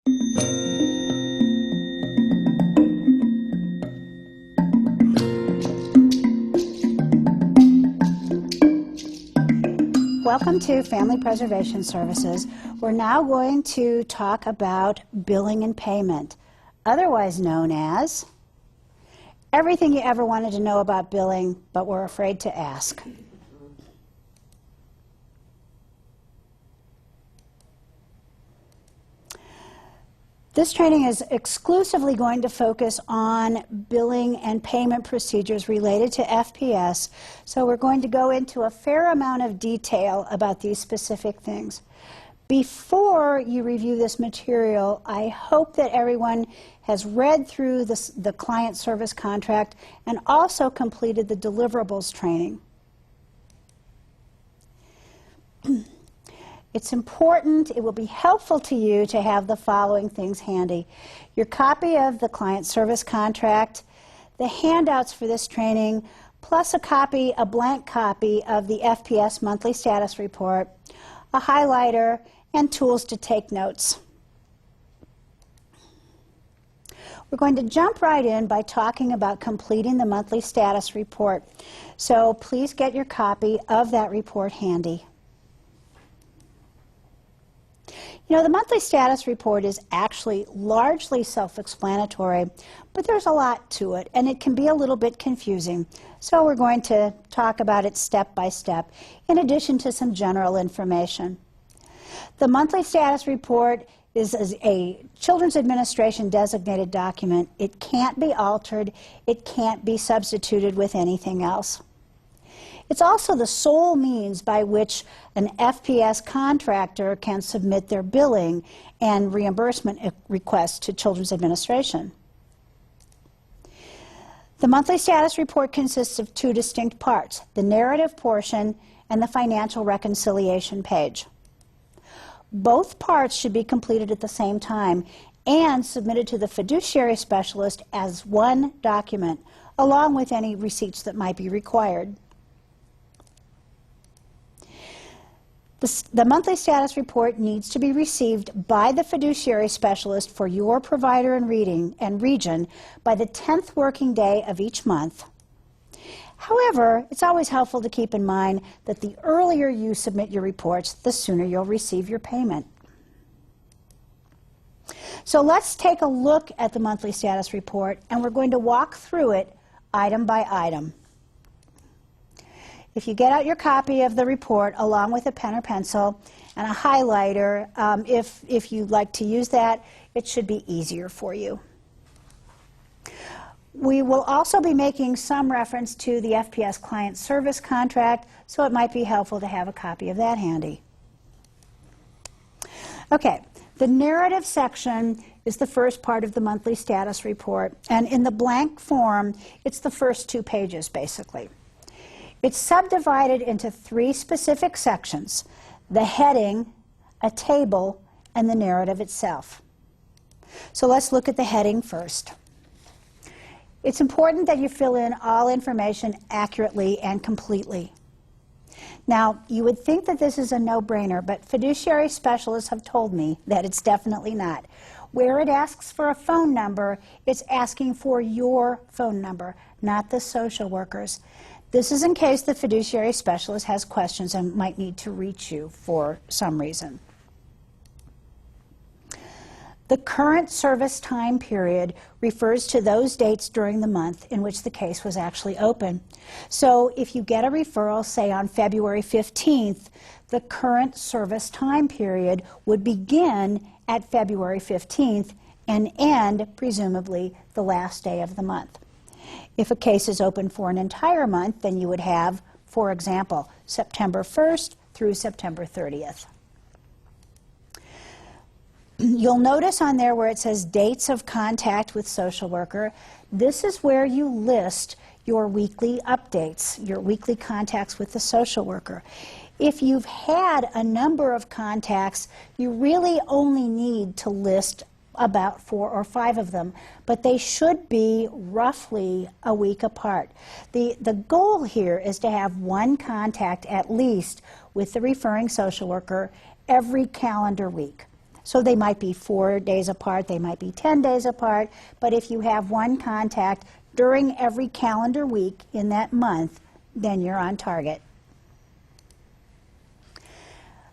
Welcome to Family Preservation Services. We're now going to talk about billing and payment, otherwise known as everything you ever wanted to know about billing, but were afraid to ask. This training is exclusively going to focus on billing and payment procedures related to FPS, so we're going to go into a fair amount of detail about these specific things. Before you review this material, I hope that everyone has read through the client service contract and also completed the deliverables training. It's important, it will be helpful to you to have the following things handy: your copy of the client service contract, the handouts for this training, plus a blank copy of the FPS monthly status report, a highlighter, and tools to take notes. We're going to jump right in by talking about completing the monthly status report. So please get your copy of that report handy. You know, the monthly status report is actually largely self-explanatory, but there's a lot to it, and it can be a little bit confusing. So we're going to talk about it step by step, in addition to some general information. The monthly status report is a Children's Administration designated document. It can't be altered. It can't be substituted with anything else. It's also the sole means by which an FPS contractor can submit their billing and reimbursement requests to Children's Administration. The monthly status report consists of two distinct parts: the narrative portion and the financial reconciliation page. Both parts should be completed at the same time and submitted to the fiduciary specialist as one document, along with any receipts that might be required. The monthly status report needs to be received by the fiduciary specialist for your provider and region by the 10th working day of each month. However, it's always helpful to keep in mind that the earlier you submit your reports, the sooner you'll receive your payment. So let's take a look at the monthly status report, and we're going to walk through it item by item. If you get out your copy of the report along with a pen or pencil and a highlighter, if you'd like to use that, it should be easier for you. We will also be making some reference to the FPS client service contract, so it might be helpful to have a copy of that handy. Okay, the narrative section is the first part of the monthly status report, and in the blank form, it's the first 2 pages, basically. It's subdivided into 3 specific sections: the heading, a table, and the narrative itself. So let's look at the heading first. It's important that you fill in all information accurately and completely. Now, you would think that this is a no-brainer, but fiduciary specialists have told me that it's definitely not. Where it asks for a phone number, it's asking for your phone number, not the social worker's. This is in case the fiduciary specialist has questions and might need to reach you for some reason. The current service time period refers to those dates during the month in which the case was actually open. So if you get a referral, say on February 15th, the current service time period would begin at February 15th and end, presumably, the last day of the month. If a case is open for an entire month, then you would have, for example, September 1st through September 30th. You'll notice on there where it says dates of contact with social worker, this is where you list your weekly updates, your weekly contacts with the social worker. If you've had a number of contacts, you really only need to list about 4 or 5 of them, but they should be roughly a week apart. The goal here is to have one contact at least with the referring social worker every calendar week. So they might be 4 days apart, they might be 10 days apart, but if you have one contact during every calendar week in that month, then you're on target.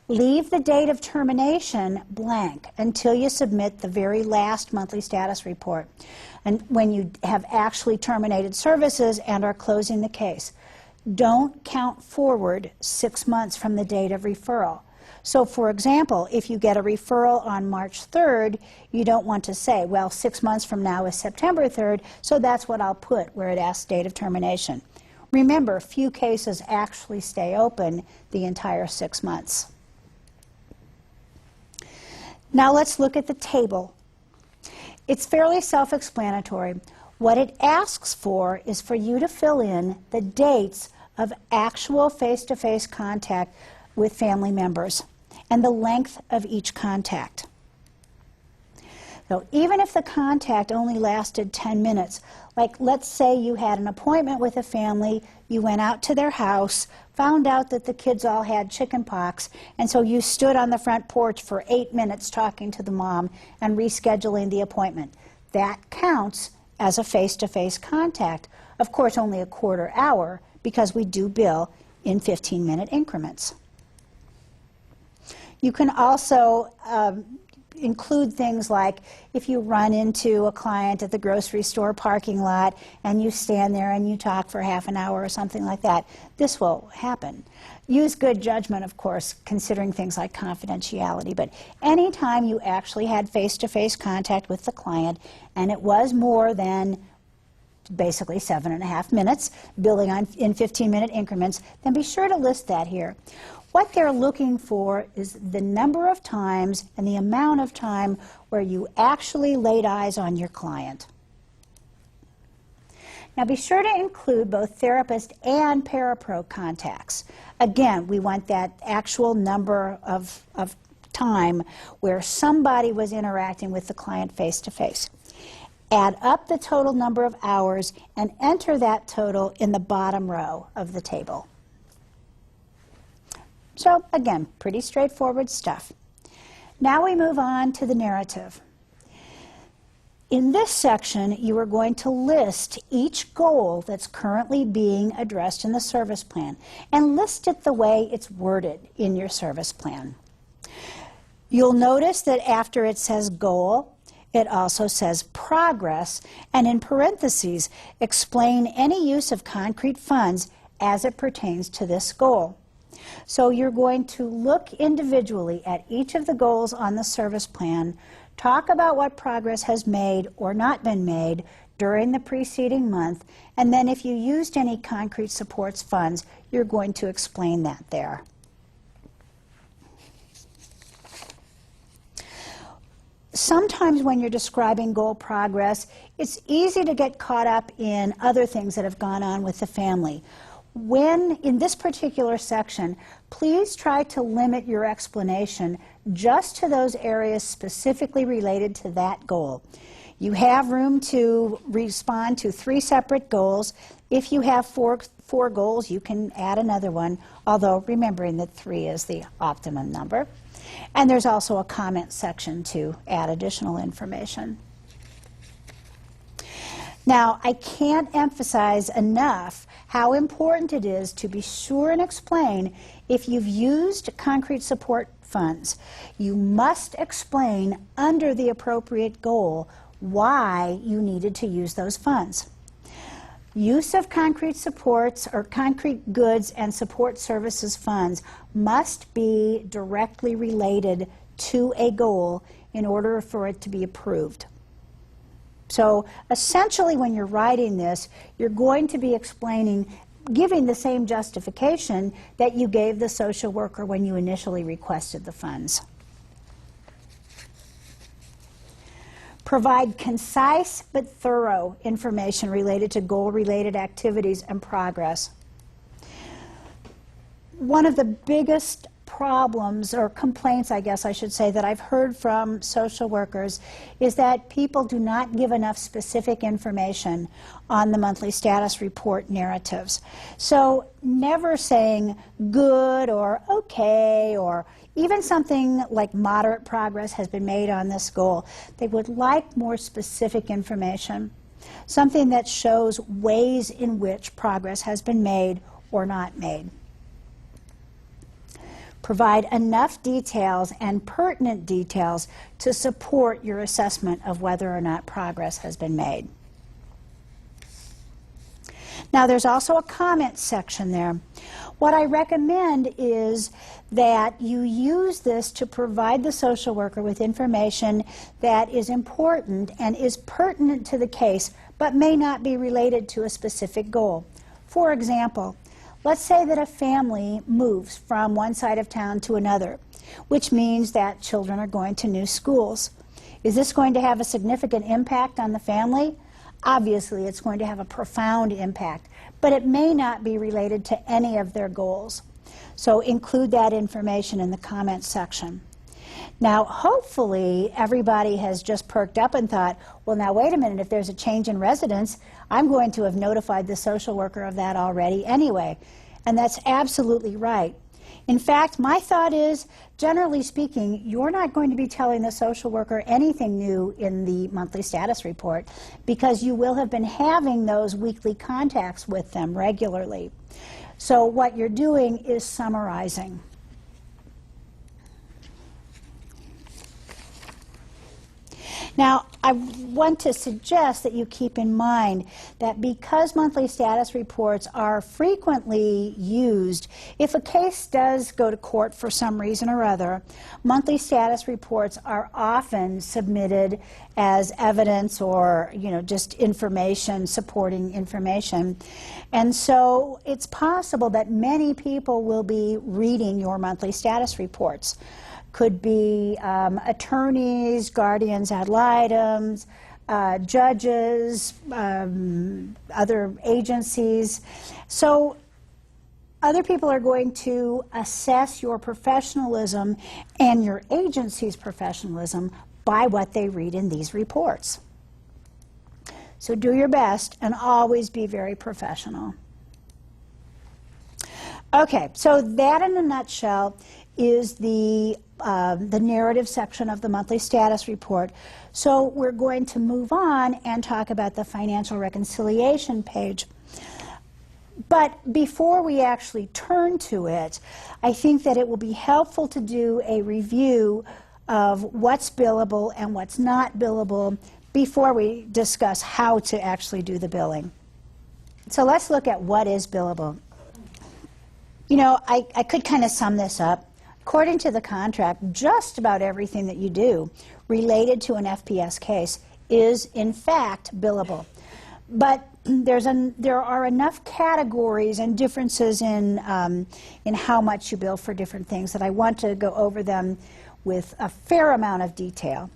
Leave the date of termination blank until you submit the very last monthly status report, and when you have actually terminated services and are closing the case. Don't count forward 6 months from the date of referral. So, for example, if you get a referral on March 3rd, you don't want to say, well, 6 months from now is September 3rd, so that's what I'll put where it asks date of termination. Remember, few cases actually stay open the entire 6 months. Now let's look at the table. It's fairly self-explanatory. What it asks for is for you to fill in the dates of actual face-to-face contact with family members and the length of each contact. So even if the contact only lasted 10 minutes, like let's say you had an appointment with a family, you went out to their house, found out that the kids all had chicken pox, and so you stood on the front porch for 8 minutes talking to the mom and rescheduling the appointment. That counts as a face-to-face contact. Of course, only a quarter hour, because we do bill in 15-minute increments. You can also include things like if you run into a client at the grocery store parking lot and you stand there and you talk for half an hour or something like that. This will happen. Use good judgment, of course, considering things like confidentiality, but anytime you actually had face-to-face contact with the client and it was more than basically 7.5 minutes, billing in 15-minute increments, then be sure to list that here. What they're looking for is the number of times and the amount of time where you actually laid eyes on your client. Now be sure to include both therapist and parapro contacts. Again, we want that actual number of time where somebody was interacting with the client face-to-face. Add up the total number of hours and enter that total in the bottom row of the table. So again, pretty straightforward stuff. Now we move on to the narrative. In this section, you are going to list each goal that's currently being addressed in the service plan and list it the way it's worded in your service plan. You'll notice that after it says goal, it also says progress, and in parentheses, explain any use of concrete funds as it pertains to this goal. So you're going to look individually at each of the goals on the service plan, talk about what progress has made or not been made during the preceding month, and then if you used any concrete supports funds, you're going to explain that there. Sometimes when you're describing goal progress, it's easy to get caught up in other things that have gone on with the family. When, in this particular section, please try to limit your explanation just to those areas specifically related to that goal. You have room to respond to 3 separate goals. If you have four goals, you can add another one, although remembering that 3 is the optimum number. And there's also a comment section to add additional information. Now, I can't emphasize enough how important it is to be sure and explain if you've used concrete support funds. You must explain under the appropriate goal why you needed to use those funds. Use of concrete supports or concrete goods and support services funds must be directly related to a goal in order for it to be approved. So essentially when you're writing this, you're going to be explaining, giving the same justification that you gave the social worker when you initially requested the funds. Provide concise but thorough information related to goal-related activities and progress. One of the biggest problems or complaints, I guess I should say, that I've heard from social workers is that people do not give enough specific information on the monthly status report narratives. So never saying good or okay or even something like moderate progress has been made on this goal, they would like more specific information, something that shows ways in which progress has been made or not made. Provide enough details and pertinent details to support your assessment of whether or not progress has been made. Now, there's also a comment section there. What I recommend is that you use this to provide the social worker with information that is important and is pertinent to the case, but may not be related to a specific goal. For example, let's say that a family moves from one side of town to another, which means that children are going to new schools. Is this going to have a significant impact on the family? Obviously, it's going to have a profound impact, but it may not be related to any of their goals. So include that information in the comments section. Now, hopefully, everybody has just perked up and thought, well, now wait a minute, if there's a change in residence, I'm going to have notified the social worker of that already anyway. And that's absolutely right. In fact, my thought is, generally speaking, you're not going to be telling the social worker anything new in the monthly status report because you will have been having those weekly contacts with them regularly. So what you're doing is summarizing. Now, I want to suggest that you keep in mind that because monthly status reports are frequently used, if a case does go to court for some reason or other, monthly status reports are often submitted as evidence or, just information, supporting information. And so it's possible that many people will be reading your monthly status reports. Could be attorneys, guardians ad litem, judges, other agencies. So other people are going to assess your professionalism and your agency's professionalism by what they read in these reports. So do your best and always be very professional. Okay, so that in a nutshell is the narrative section of the monthly status report. So we're going to move on and talk about the financial reconciliation page. But before we actually turn to it, I think that it will be helpful to do a review of what's billable and what's not billable before we discuss how to actually do the billing. So let's look at what is billable. I could kind of sum this up. According to the contract, just about everything that you do related to an FPS case is, in fact, billable. But there are enough categories and differences in how much you bill for different things that I want to go over them with a fair amount of detail.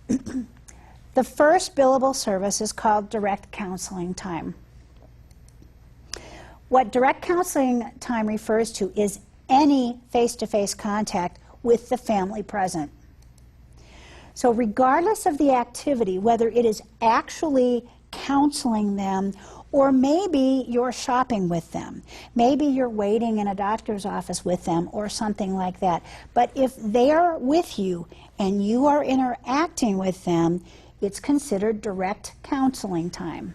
The first billable service is called direct counseling time. What direct counseling time refers to is any face-to-face contact with the family present. So regardless of the activity, whether it is actually counseling them or maybe you're shopping with them, maybe you're waiting in a doctor's office with them or something like that, but if they're with you and you are interacting with them, it's considered direct counseling time.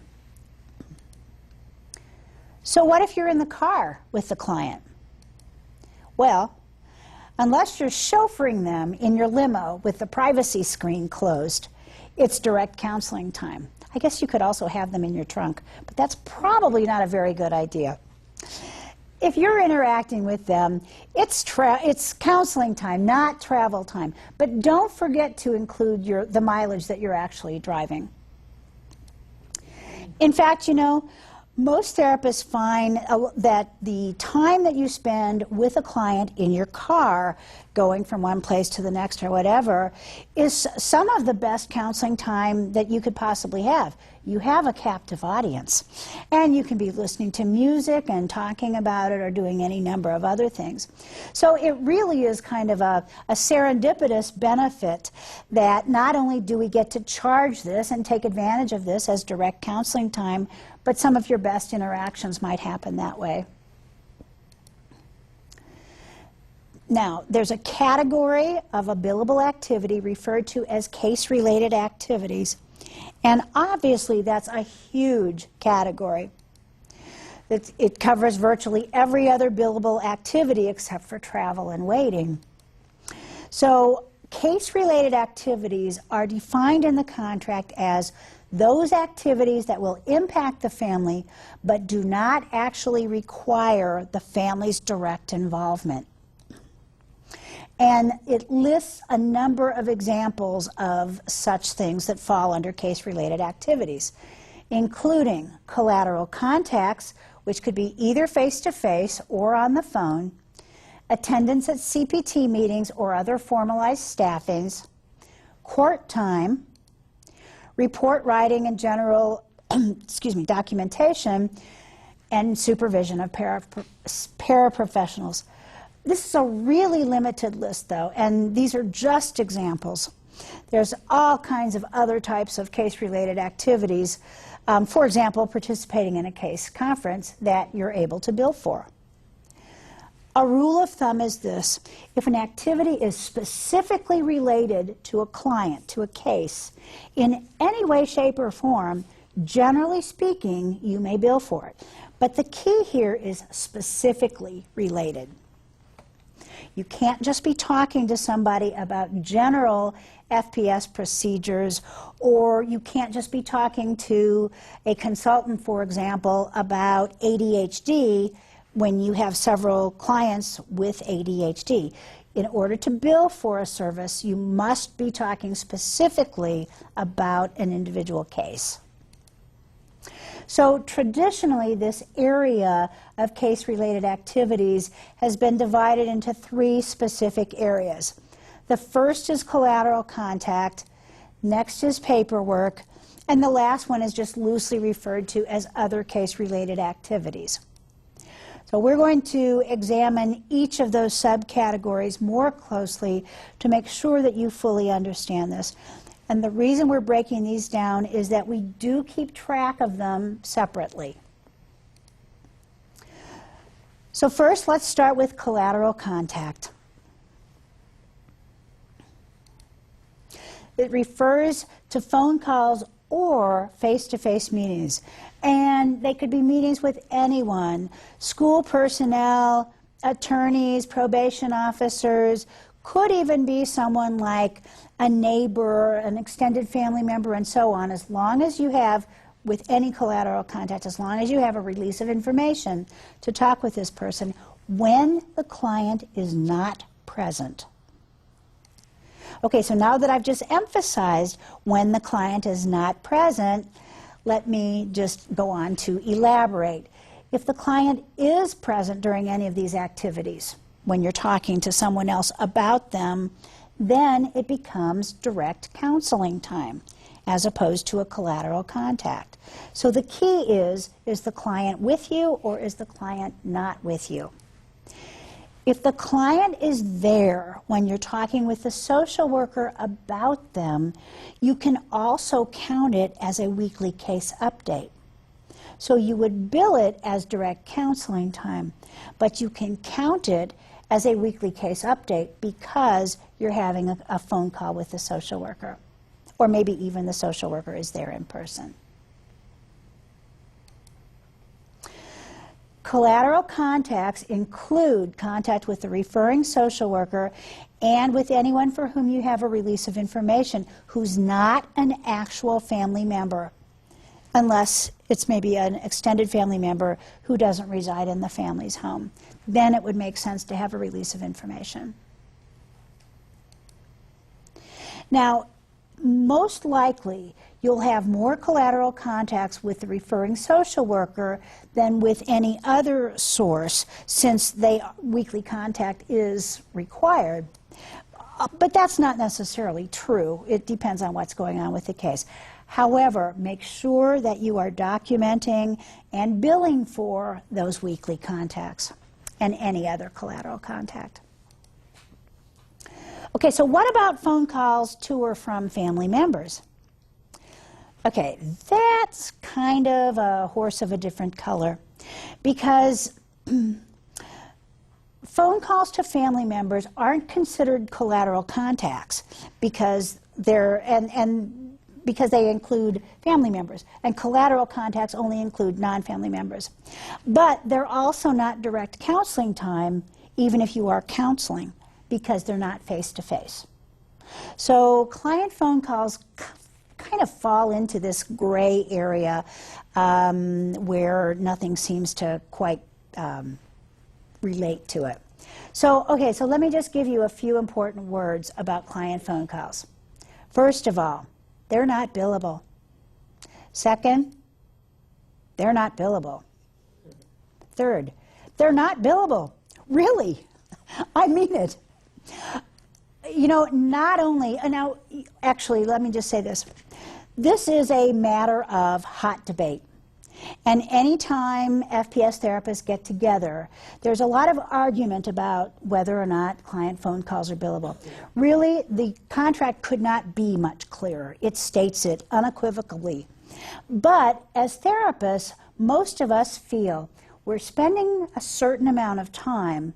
So what if you're in the car with the client? Well, unless you're chauffeuring them in your limo with the privacy screen closed, it's direct counseling time. I guess you could also have them in your trunk, but that's probably not a very good idea. If you're interacting with them, it's counseling time, not travel time. But don't forget to include the mileage that you're actually driving. In fact, most therapists find that the time that you spend with a client in your car, going from one place to the next or whatever, is some of the best counseling time that you could possibly have. You have a captive audience, and you can be listening to music and talking about it or doing any number of other things. So it really is kind of a serendipitous benefit that not only do we get to charge this and take advantage of this as direct counseling time, but some of your best interactions might happen that way. Now, there's a category of a billable activity referred to as case-related activities, and obviously that's a huge category. It covers virtually every other billable activity except for travel and waiting. So, case-related activities are defined in the contract as those activities that will impact the family but do not actually require the family's direct involvement. And it lists a number of examples of such things that fall under case-related activities, including collateral contacts, which could be either face-to-face or on the phone, attendance at CPT meetings or other formalized staffings, court time, report writing and general documentation, and supervision of paraprofessionals. This is a really limited list, though, and these are just examples. There's all kinds of other types of case-related activities. For example, participating in a case conference that you're able to bill for. A rule of thumb is this: if an activity is specifically related to a client, to a case, in any way, shape, or form, generally speaking, you may bill for it. But the key here is specifically related. You can't just be talking to somebody about general FPS procedures, or you can't just be talking to a consultant, for example, about ADHD when you have several clients with ADHD. In order to bill for a service, you must be talking specifically about an individual case. So traditionally, this area of case-related activities has been divided into three specific areas. The first is collateral contact, next is paperwork, and the last one is just loosely referred to as other case-related activities. So we're going to examine each of those subcategories more closely to make sure that you fully understand this. And the reason we're breaking these down is that we do keep track of them separately. So first, let's start with collateral contact. It refers to phone calls or face-to-face meetings. And they could be meetings with anyone: school personnel, attorneys, probation officers, could even be someone like a neighbor, an extended family member, and so on, as long as you have, with any collateral contact, as long as you have a release of information to talk with this person when the client is not present. Okay, so now that I've just emphasized when the client is not present, let me just go on to elaborate. If the client is present during any of these activities, when you're talking to someone else about them, then it becomes direct counseling time, as opposed to a collateral contact. So the key is the client with you or is the client not with you? If the client is there when you're talking with the social worker about them, you can also count it as a weekly case update. So you would bill it as direct counseling time, but you can count it as a weekly case update because you're having a phone call with the social worker, or maybe even the social worker is there in person. Collateral contacts include contact with the referring social worker and with anyone for whom you have a release of information who's not an actual family member, unless it's maybe an extended family member who doesn't reside in the family's home. Then it would make sense to have a release of information. Now, most likely, you'll have more collateral contacts with the referring social worker than with any other source, since weekly contact is required. But that's not necessarily true. It depends on what's going on with the case. However, make sure that you are documenting and billing for those weekly contacts and any other collateral contact. Okay, so what about phone calls to or from family members? Okay, that's kind of a horse of a different color, because phone calls to family members aren't considered collateral contacts because because they include family members, and collateral contacts only include non-family members. But they're also not direct counseling time, even if you are counseling, because they're not face-to-face. So client phone calls kind of fall into this gray area where nothing seems to quite relate to it. So, okay, so let me just give you a few important words about client phone calls. First of all, they're not billable. Second, they're not billable. Third, they're not billable. Really, I mean it. You know, not only, now, actually, let me just say this. This is a matter of hot debate. And anytime FPS therapists get together, there's a lot of argument about whether or not client phone calls are billable. Really, the contract could not be much clearer. It states it unequivocally. But as therapists, most of us feel we're spending a certain amount of time,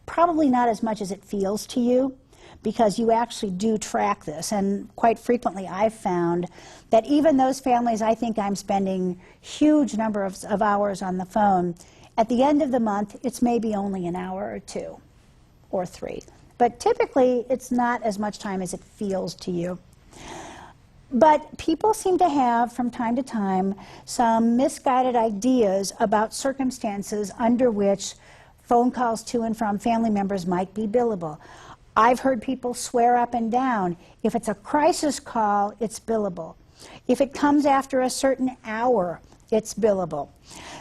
probably not as much as it feels to you, because you actually do track this. And quite frequently I've found that even those families I think I'm spending huge number of hours on the phone, at the end of the month it's maybe only an hour or two or three. But typically it's not as much time as it feels to you. But people seem to have, from time to time, some misguided ideas about circumstances under which phone calls to and from family members might be billable. I've heard people swear up and down, if it's a crisis call, it's billable. If it comes after a certain hour, it's billable.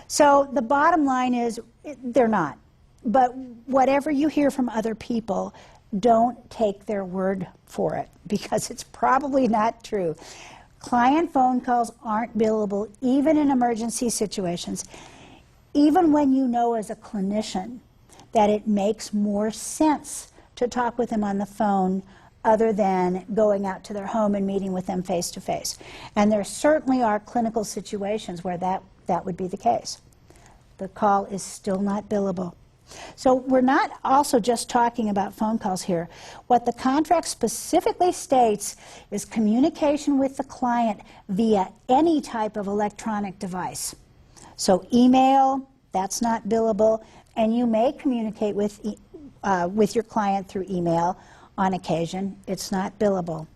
So the bottom line is, they're not. But whatever you hear from other people, don't take their word for it, because it's probably not true. Client phone calls aren't billable, even in emergency situations. Even when you know as a clinician that it makes more sense to talk with them on the phone other than going out to their home and meeting with them face to face. And there certainly are clinical situations where that would be the case. The call is still not billable. So we're not also just talking about phone calls here. What the contract specifically states is communication with the client via any type of electronic device. So email, that's not billable, and you may communicate with your client through email on occasion. It's not billable.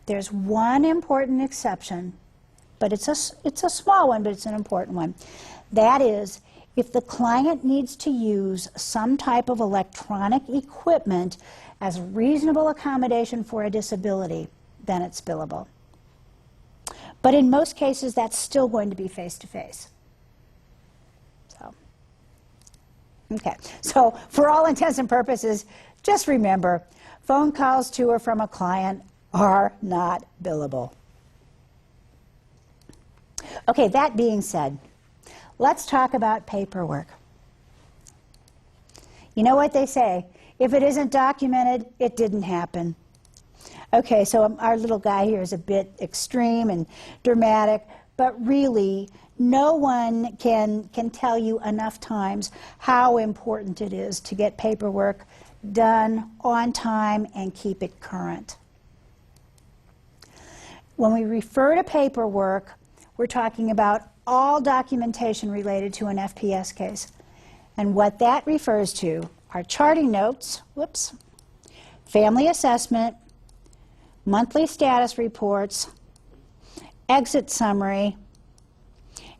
There's one important exception, but it's a small one, but it's an important one. That is, if the client needs to use some type of electronic equipment as reasonable accommodation for a disability, then it's billable. But in most cases, that's still going to be face-to-face. Okay, so for all intents and purposes, just remember, phone calls to or from a client are not billable. Okay, that being said, let's talk about paperwork. You know what they say, if it isn't documented, it didn't happen. Okay, so our little guy here is a bit extreme and dramatic, but really, no one can tell you enough times how important it is to get paperwork done on time and keep it current. When we refer to paperwork, we're talking about all documentation related to an FPS case. And what that refers to are charting notes, family assessment, monthly status reports, exit summary,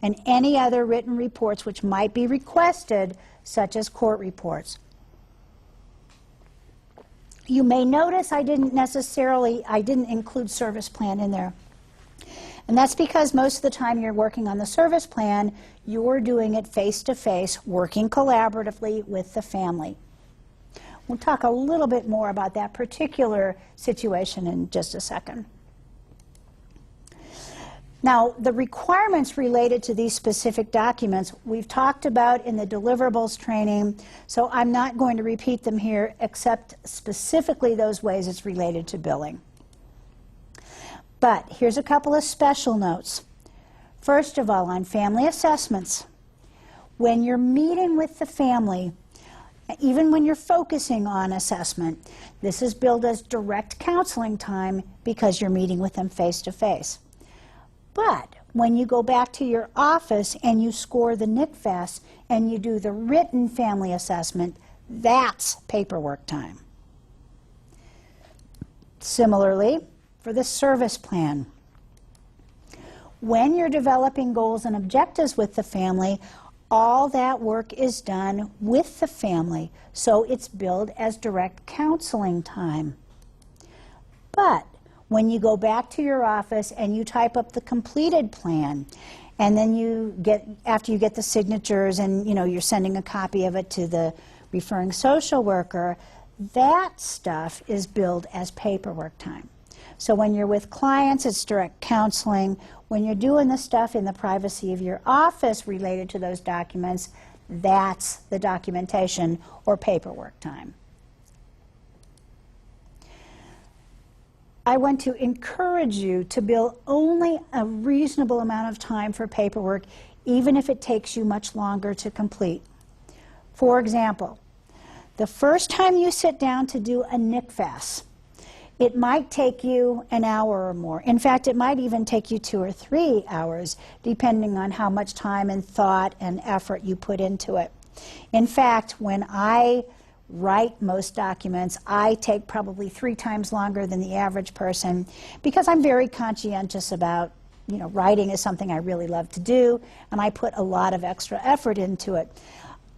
and any other written reports which might be requested, such as court reports. You may notice I didn't include service plan in there. And that's because most of the time you're working on the service plan, you're doing it face-to-face, working collaboratively with the family. We'll talk a little bit more about that particular situation in just a second. Now, the requirements related to these specific documents we've talked about in the deliverables training, so I'm not going to repeat them here except specifically those ways it's related to billing. But here's a couple of special notes. First of all, on family assessments, when you're meeting with the family, Even when you're focusing on assessment, this is billed as direct counseling time because you're meeting with them face to face. But when you go back to your office and you score the NICFAS and you do the written family assessment, that's paperwork time. Similarly, for the service plan, when you're developing goals and objectives with the family, all that work is done with the family, so it's billed as direct counseling time. But when you go back to your office and you type up the completed plan, and then after you get the signatures and you're sending a copy of it to the referring social worker, that stuff is billed as paperwork time. So when you're with clients, it's direct counseling. When you're doing the stuff in the privacy of your office related to those documents, that's the documentation or paperwork time. I want to encourage you to bill only a reasonable amount of time for paperwork, even if it takes you much longer to complete. For example, the first time you sit down to do a NICFAS, it might take you an hour or more. In fact, it might even take you 2 or 3 hours, depending on how much time and thought and effort you put into it. In fact, when I write most documents, I take probably 3 times longer than the average person because I'm very conscientious about, writing is something I really love to do, and I put a lot of extra effort into it.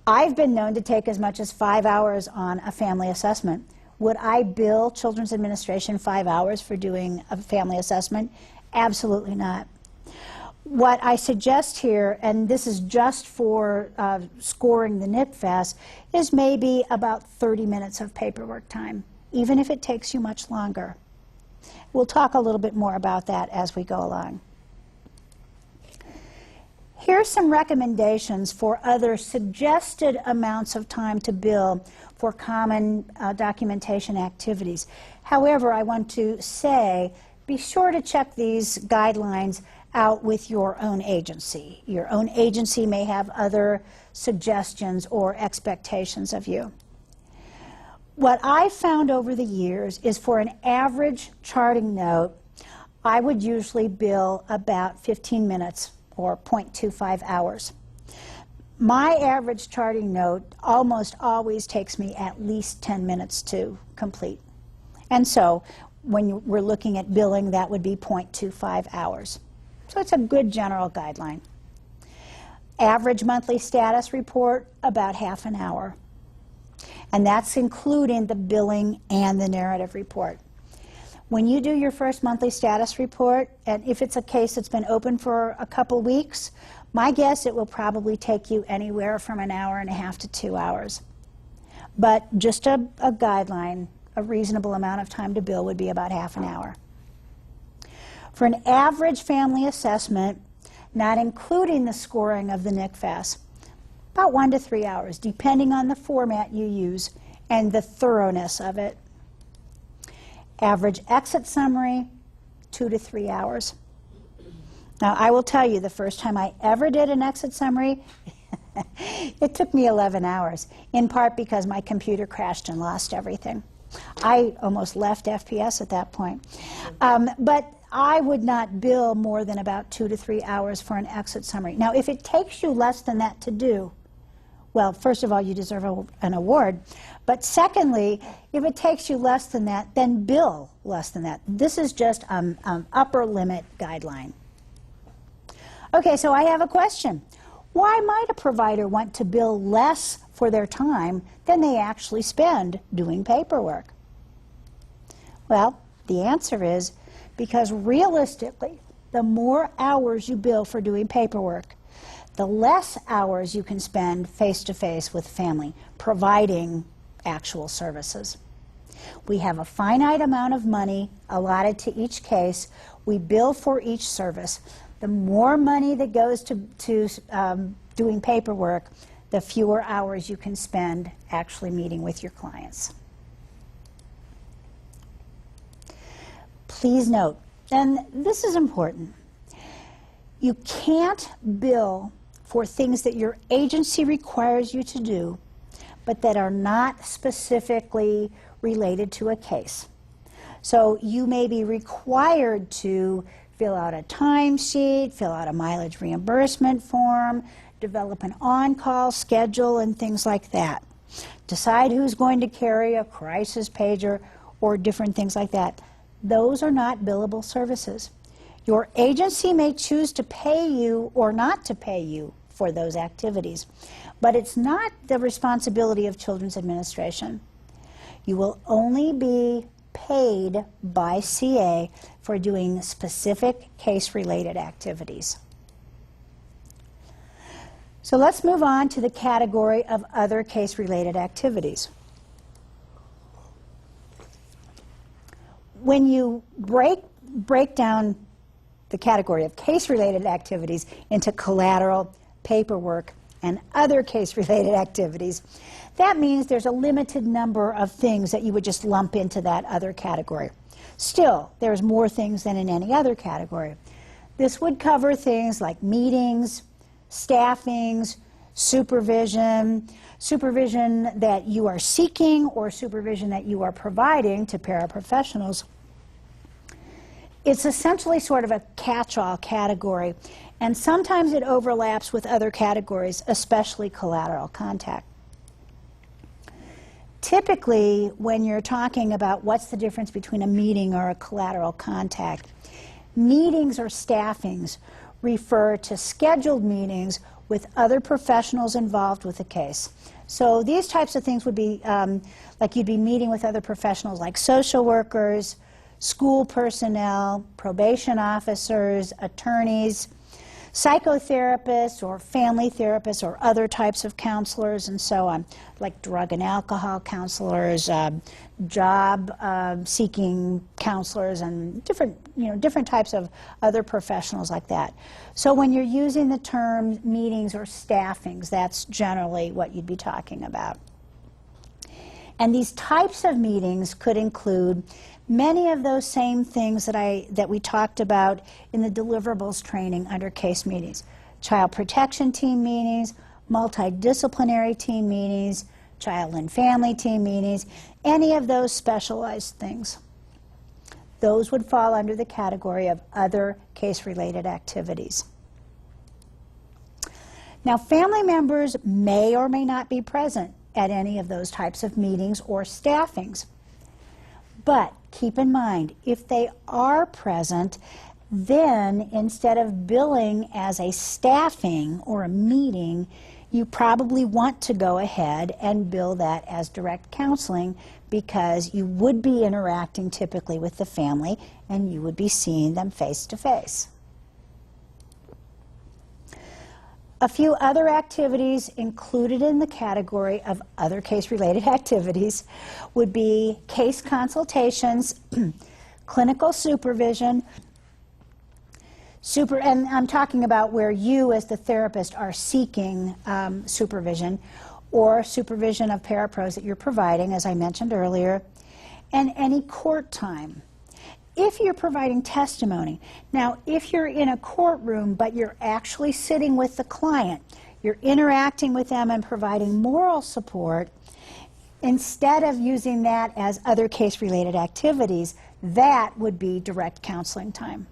I've been known to take as much as 5 hours on a family assessment. Would I bill Children's Administration 5 hours for doing a family assessment? Absolutely not. What I suggest here, and this is just for scoring the NICFAS, is maybe about 30 minutes of paperwork time, even if it takes you much longer. We'll talk a little bit more about that as we go along. Here's some recommendations for other suggested amounts of time to bill for common documentation activities. However, I want to say, be sure to check these guidelines out with your own agency. Your own agency may have other suggestions or expectations of you. What I've found over the years is for an average charting note, I would usually bill about 15 minutes or 0.25 hours. My average charting note almost always takes me at least 10 minutes to complete. And so when we're looking at billing, that would be 0.25 hours. So it's a good general guideline. Average monthly status report, about half an hour. And that's including the billing and the narrative report. When you do your first monthly status report, and if it's a case that's been open for a couple weeks, my guess it will probably take you anywhere from an hour and a half to 2 hours. But just a guideline, a reasonable amount of time to bill would be about half an hour. For an average family assessment, not including the scoring of the NICFAS, about 1 to 3 hours, depending on the format you use and the thoroughness of it. Average exit summary, 2 to 3 hours. Now, I will tell you, the first time I ever did an exit summary, it took me 11 hours, in part because my computer crashed and lost everything. I almost left FPS at that point. But I would not bill more than about 2 to 3 hours for an exit summary. Now, if it takes you less than that to do, well, first of all, you deserve an award. But secondly, if it takes you less than that, then bill less than that. This is just an upper limit guideline. Okay, so I have a question. Why might a provider want to bill less for their time than they actually spend doing paperwork? Well, the answer is because realistically, the more hours you bill for doing paperwork, the less hours you can spend face-to-face with family, providing actual services. We have a finite amount of money allotted to each case. We bill for each service. The more money that goes to doing paperwork, the fewer hours you can spend actually meeting with your clients. Please note, and this is important, you can't bill for things that your agency requires you to do, but that are not specifically related to a case. So you may be required to fill out a timesheet, fill out a mileage reimbursement form, develop an on-call schedule and things like that. Decide who's going to carry a crisis pager or different things like that. Those are not billable services. Your agency may choose to pay you or not to pay you for those activities, but it's not the responsibility of Children's Administration. You will only be paid by CA for doing specific case-related activities. So let's move on to the category of other case-related activities. When you break down the category of case-related activities into collateral, paperwork, and other case-related activities, that means there's a limited number of things that you would just lump into that other category. Still, there's more things than in any other category. This would cover things like meetings, staffings, supervision, supervision that you are seeking or supervision that you are providing to paraprofessionals. It's essentially sort of a catch-all category, and sometimes it overlaps with other categories, especially collateral contact. Typically, when you're talking about what's the difference between a meeting or a collateral contact, meetings or staffings refer to scheduled meetings with other professionals involved with the case. So these types of things would be like you'd be meeting with other professionals like social workers, school personnel, probation officers, attorneys, psychotherapists or family therapists or other types of counselors and so on, like drug and alcohol counselors, job-seeking counselors, and different types of other professionals like that. So when you're using the term meetings or staffings, that's generally what you'd be talking about. And these types of meetings could include many of those same things that we talked about in the deliverables training under case meetings. Child protection team meetings, multidisciplinary team meetings, child and family team meetings, any of those specialized things. Those would fall under the category of other case-related activities. Now, family members may or may not be present at any of those types of meetings or staffings. But keep in mind, if they are present, then instead of billing as a staffing or a meeting, you probably want to go ahead and bill that as direct counseling, because you would be interacting typically with the family and you would be seeing them face to face. A few other activities included in the category of other case-related activities would be case consultations, clinical supervision, and I'm talking about where you as the therapist are seeking supervision, or supervision of parapros that you're providing, as I mentioned earlier, and any court time. If you're providing testimony, now if you're in a courtroom but you're actually sitting with the client, you're interacting with them and providing moral support, instead of using that as other case-related activities, that would be direct counseling time.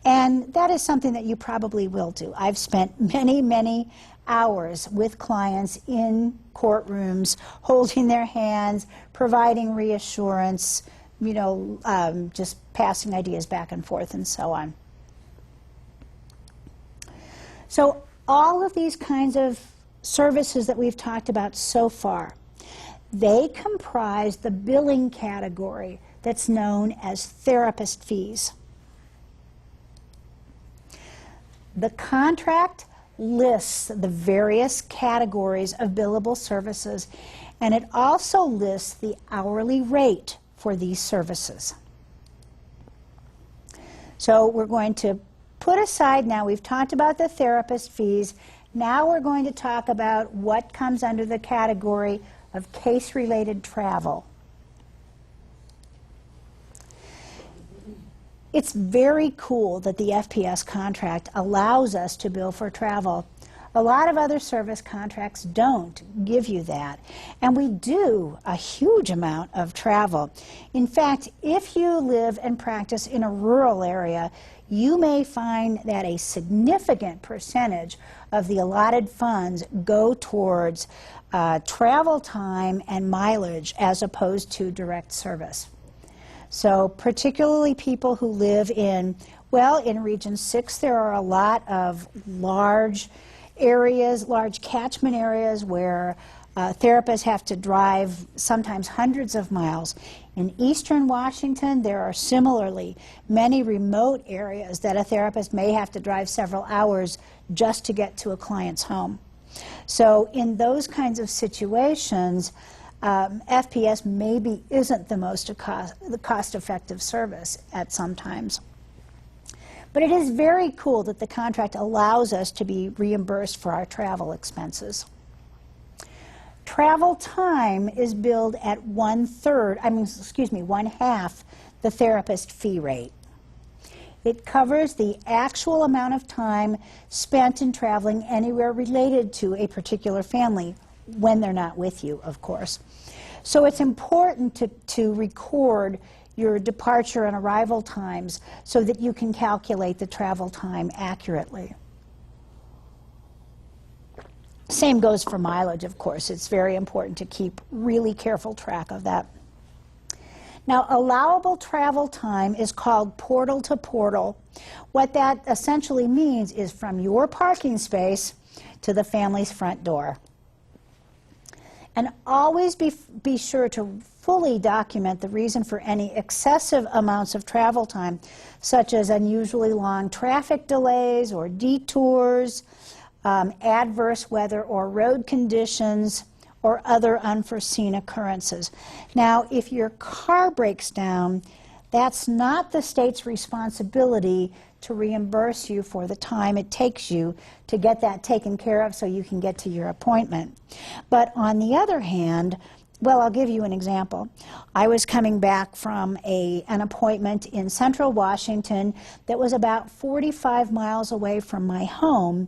And that is something that you probably will do. I've spent many, many hours with clients in courtrooms, holding their hands, providing reassurance, just passing ideas back and forth and so on. So all of these kinds of services that we've talked about so far, they comprise the billing category that's known as therapist fees. The contract lists the various categories of billable services, and it also lists the hourly rate for these services. So we're going to put aside now, we've talked about the therapist fees, now we're going to talk about what comes under the category of case-related travel. It's very cool that the FPS contract allows us to bill for travel. A lot of other service contracts don't give you that. And we do a huge amount of travel. In fact, if you live and practice in a rural area, you may find that a significant percentage of the allotted funds go towards travel time and mileage as opposed to direct service. So particularly people who live in, well, in Region 6, there are a lot of large areas, large catchment areas where therapists have to drive sometimes hundreds of miles. In eastern Washington, there are similarly many remote areas that a therapist may have to drive several hours just to get to a client's home. So in those kinds of situations, FPS maybe isn't the most cost-effective service at some times. But it is very cool that the contract allows us to be reimbursed for our travel expenses. Travel time is billed at one half the therapist fee rate. It covers the actual amount of time spent in traveling anywhere related to a particular family, when they're not with you, of course. So it's important to record your departure and arrival times so that you can calculate the travel time accurately. Same goes for mileage, of course. It's very important to keep really careful track of that. Now, allowable travel time is called portal to portal. What that essentially means is from your parking space to the family's front door. And always be sure to fully document the reason for any excessive amounts of travel time, such as unusually long traffic delays or detours, adverse weather or road conditions, or other unforeseen occurrences. Now, if your car breaks down, that's not the state's responsibility to reimburse you for the time it takes you to get that taken care of so you can get to your appointment. But on the other hand, well, I'll give you an example. I was coming back from an appointment in central Washington that was about 45 miles away from my home,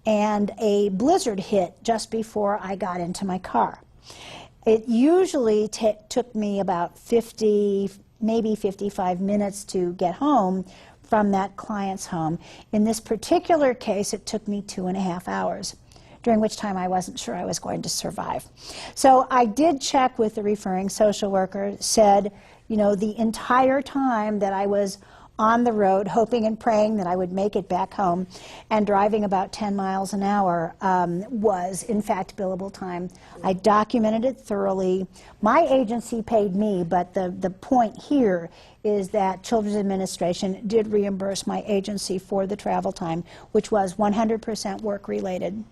and a blizzard hit just before I got into my car. It usually took me about 50, maybe 55 minutes to get home from that client's home. In this particular case, it took me 2.5 hours, during which time I wasn't sure I was going to survive. So I did check with the referring social worker, said, you know, the entire time that I was on the road, hoping and praying that I would make it back home, and driving about 10 miles an hour was, in fact, billable time. I documented it thoroughly. My agency paid me, but the point here is that Children's Administration did reimburse my agency for the travel time, which was 100% work-related,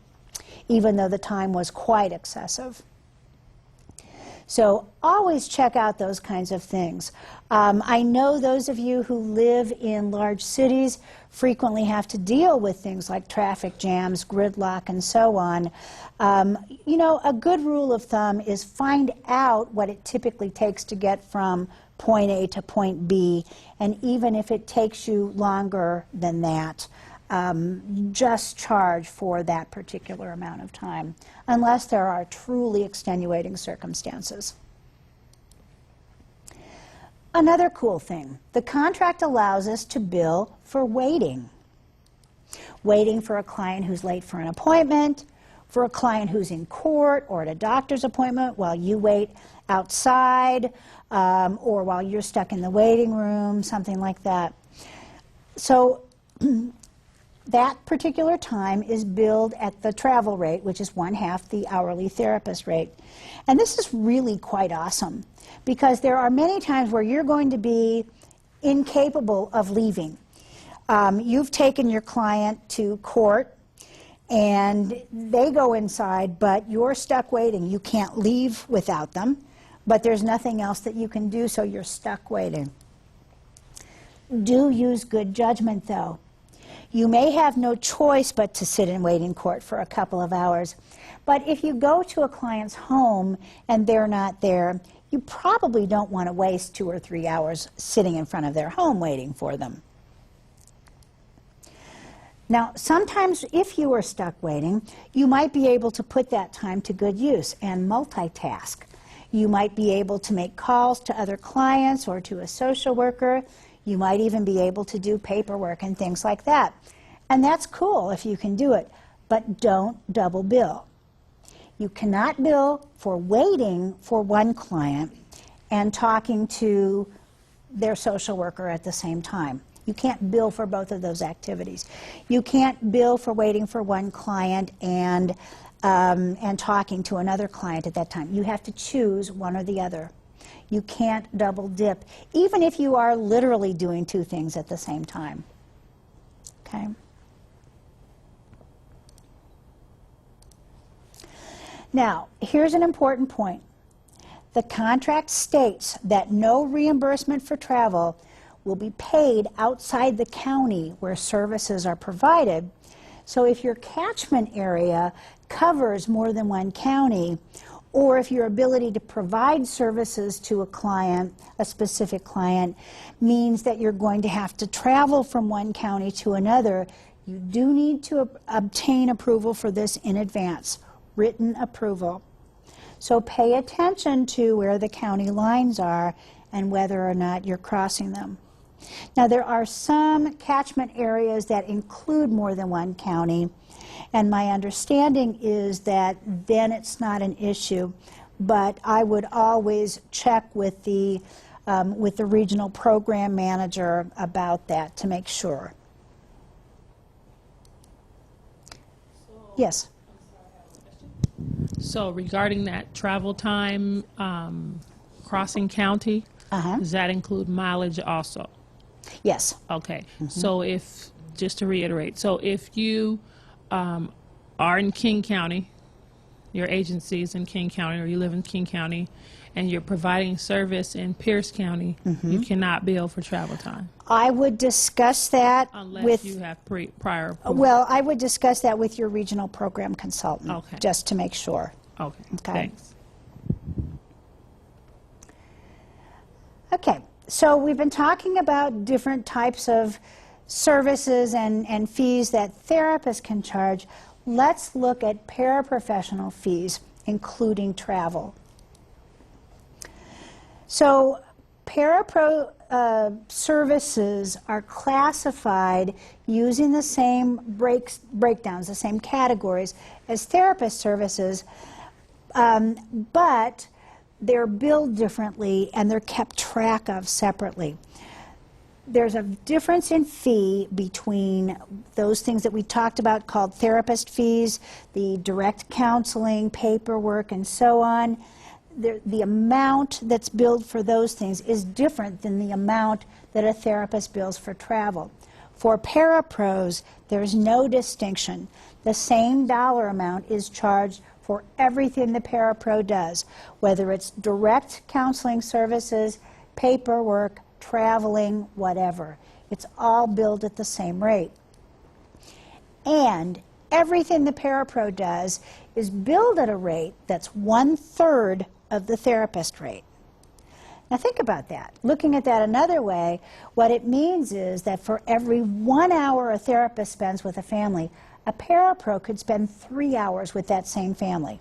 even though the time was quite excessive. So always check out those kinds of things. I know those of you who live in large cities frequently have to deal with things like traffic jams, gridlock, and so on. You know, a good rule of thumb is find out what it typically takes to get from point A to point B, and even if it takes you longer than that, just charge for that particular amount of time, unless there are truly extenuating circumstances. Another cool thing, the contract allows us to bill for waiting. Waiting for a client who's late for an appointment, for a client who's in court or at a doctor's appointment while you wait outside, or while you're stuck in the waiting room, something like that. So that particular time is billed at the travel rate, which is 1/2 the hourly therapist rate. And this is really quite awesome, because there are many times where you're going to be incapable of leaving. You've taken your client to court, and they go inside, but you're stuck waiting. You can't leave without them, but there's nothing else that you can do, so you're stuck waiting. Do use good judgment, though. You may have no choice but to sit and wait in court for a couple of hours. But if you go to a client's home and they're not there, you probably don't want to waste 2 or 3 hours sitting in front of their home waiting for them. Now, sometimes if you are stuck waiting, you might be able to put that time to good use and multitask. You might be able to make calls to other clients or to a social worker. You might even be able to do paperwork and things like that. And that's cool if you can do it, but don't double bill. You cannot bill for waiting for one client and talking to their social worker at the same time. You can't bill for both of those activities. You can't bill for waiting for one client and talking to another client at that time. You have to choose one or the other. You can't double dip, even if you are literally doing two things at the same time. Okay? Now, here's an important point. The contract states that no reimbursement for travel will be paid outside the county where services are provided. So if your catchment area covers more than one county, or if your ability to provide services to a client, a specific client, means that you're going to have to travel from one county to another, you do need to obtain approval for this in advance, written approval. So pay attention to where the county lines are and whether or not you're crossing them. Now, there are some catchment areas that include more than one county, and my understanding is that then it's not an issue, but I would always check with the regional program manager about that to make sure. Yes? So regarding that travel time, crossing county, does that include mileage also? Yes. Okay. So if, just to reiterate, so if you are in King County, your agency is in King County, or you live in King County, and you're providing service in Pierce County, you cannot bill for travel time. I would discuss that unless you have prior approval. Well, I would discuss that with your regional program consultant, just to make sure. Okay. Thanks. Okay, so we've been talking about different types of services and fees that therapists can charge. Let's look at paraprofessional fees, including travel. So parapro services are classified using the same breakdowns, the same categories as therapist services, but they're billed differently and they're kept track of separately. There's a difference in fee between those things that we talked about called therapist fees, the direct counseling, paperwork, and so on. The amount that's billed for those things is different than the amount that a therapist bills for travel. For parapros, there's no distinction. The same dollar amount is charged for everything the parapro does, whether it's direct counseling services, paperwork, traveling, whatever. It's all billed at the same rate. And everything the parapro does is billed at a rate that's 1/3 of the therapist rate. Now think about that. Looking at that another way, what it means is that for every 1 hour a therapist spends with a family, a parapro could spend 3 hours with that same family.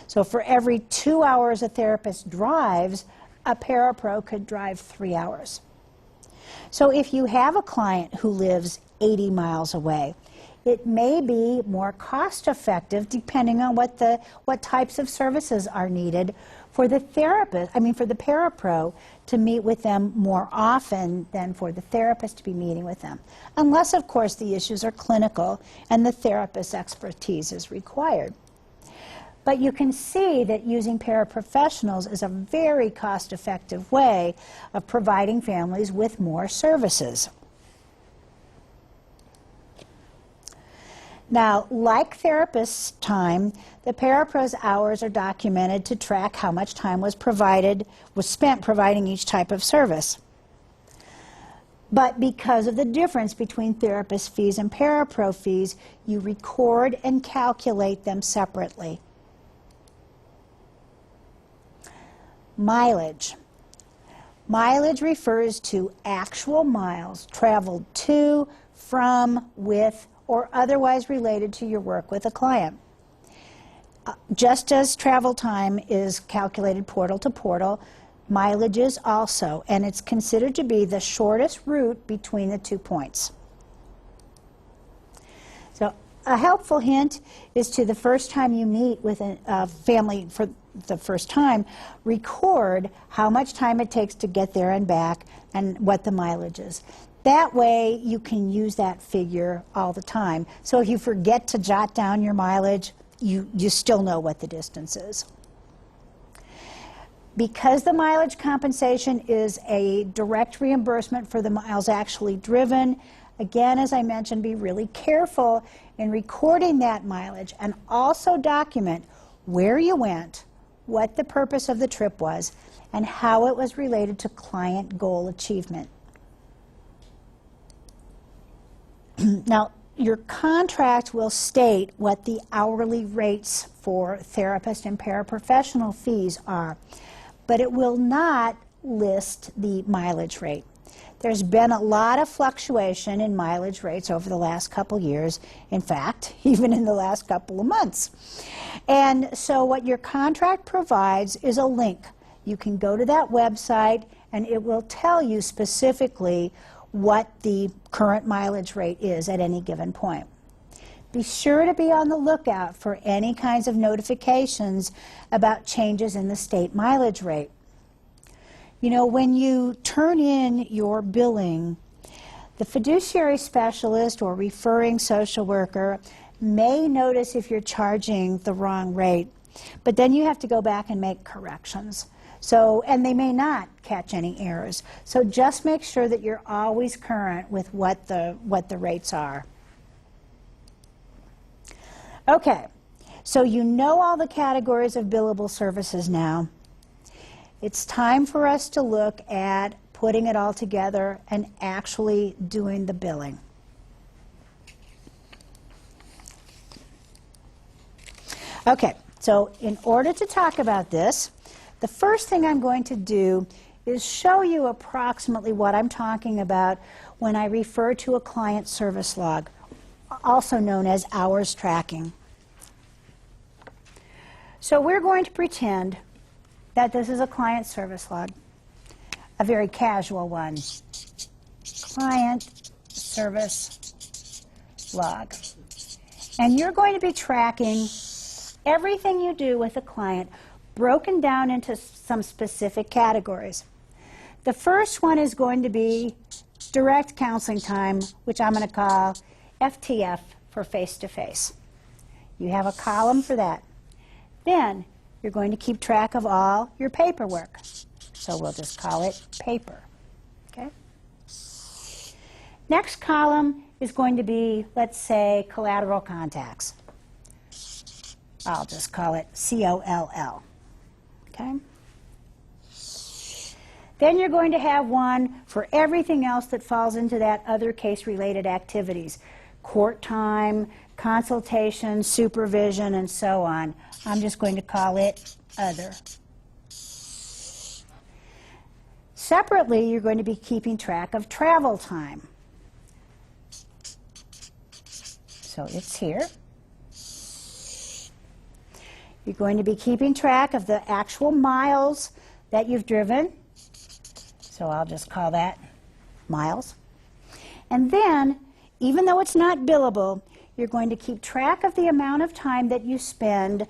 So for every 2 hours a therapist drives, a parapro could drive 3 hours. So if you have a client who lives 80 miles away, it may be more cost-effective, depending on what types of services are needed, for the for the parapro to meet with them more often than for the therapist to be meeting with them, unless, of course, the issues are clinical and the therapist's expertise is required. But you can see that using paraprofessionals is a very cost-effective way of providing families with more services. Now, like therapist's time, the parapro's hours are documented to track how much time was spent providing each type of service. But because of the difference between therapist fees and parapro fees, you record and calculate them separately. Mileage. Mileage refers to actual miles traveled to, from, with, or otherwise related to your work with a client. Just as travel time is calculated portal to portal, mileage is also, and it's considered to be the shortest route between the 2 points. So a helpful hint is to the first time you meet with a family for the first time, record how much time it takes to get there and back and what the mileage is. That way you can use that figure all the time. So if you forget to jot down your mileage, you still know what the distance is. Because the mileage compensation is a direct reimbursement for the miles actually driven, again, as I mentioned, be really careful in recording that mileage and also document where you went, what the purpose of the trip was, and how it was related to client goal achievement. Now, your contract will state what the hourly rates for therapist and paraprofessional fees are, but it will not list the mileage rate. There's been a lot of fluctuation in mileage rates over the last couple years, in fact, even in the last couple of months. And so what your contract provides is a link. You can go to that website and it will tell you specifically what the current mileage rate is at any given point. Be sure to be on the lookout for any kinds of notifications about changes in the state mileage rate. You know, when you turn in your billing, the fiduciary specialist or referring social worker may notice if you're charging the wrong rate, but then you have to go back and make corrections. So, and they may not catch any errors. So just make sure that you're always current with what the rates are. Okay, so you know all the categories of billable services now. It's time for us to look at putting it all together and actually doing the billing. Okay, so in order to talk about this, the first thing I'm going to do is show you approximately what I'm talking about when I refer to a client service log, also known as hours tracking. So we're going to pretend that this is a client service log, a very casual one. Client service log. And you're going to be tracking everything you do with a client broken down into some specific categories. The first one is going to be direct counseling time, which I'm going to call FTF for face-to-face. You have a column for that. Then you're going to keep track of all your paperwork. So we'll just call it paper. Okay? Next column is going to be, let's say, collateral contacts. I'll just call it COLL. Okay? Then you're going to have one for everything else that falls into that other case-related activities. Court time, consultation, supervision, and so on. I'm just going to call it other. Separately, you're going to be keeping track of travel time. So it's here. You're going to be keeping track of the actual miles that you've driven. So I'll just call that miles. And then, even though it's not billable, you're going to keep track of the amount of time that you spend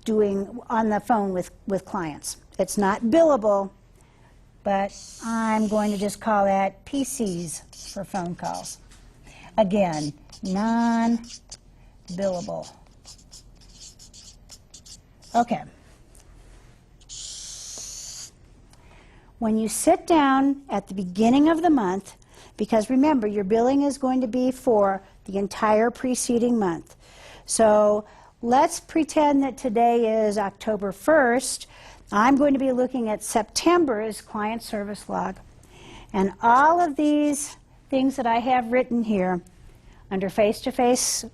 doing on the phone with clients. It's not billable, but I'm going to just call that PCs for phone calls. Again, non-billable. Okay. When you sit down at the beginning of the month, because remember, your billing is going to be for the entire preceding month. So let's pretend that today is October 1st. I'm going to be looking at September's client service log. And all of these things that I have written here under face-to-face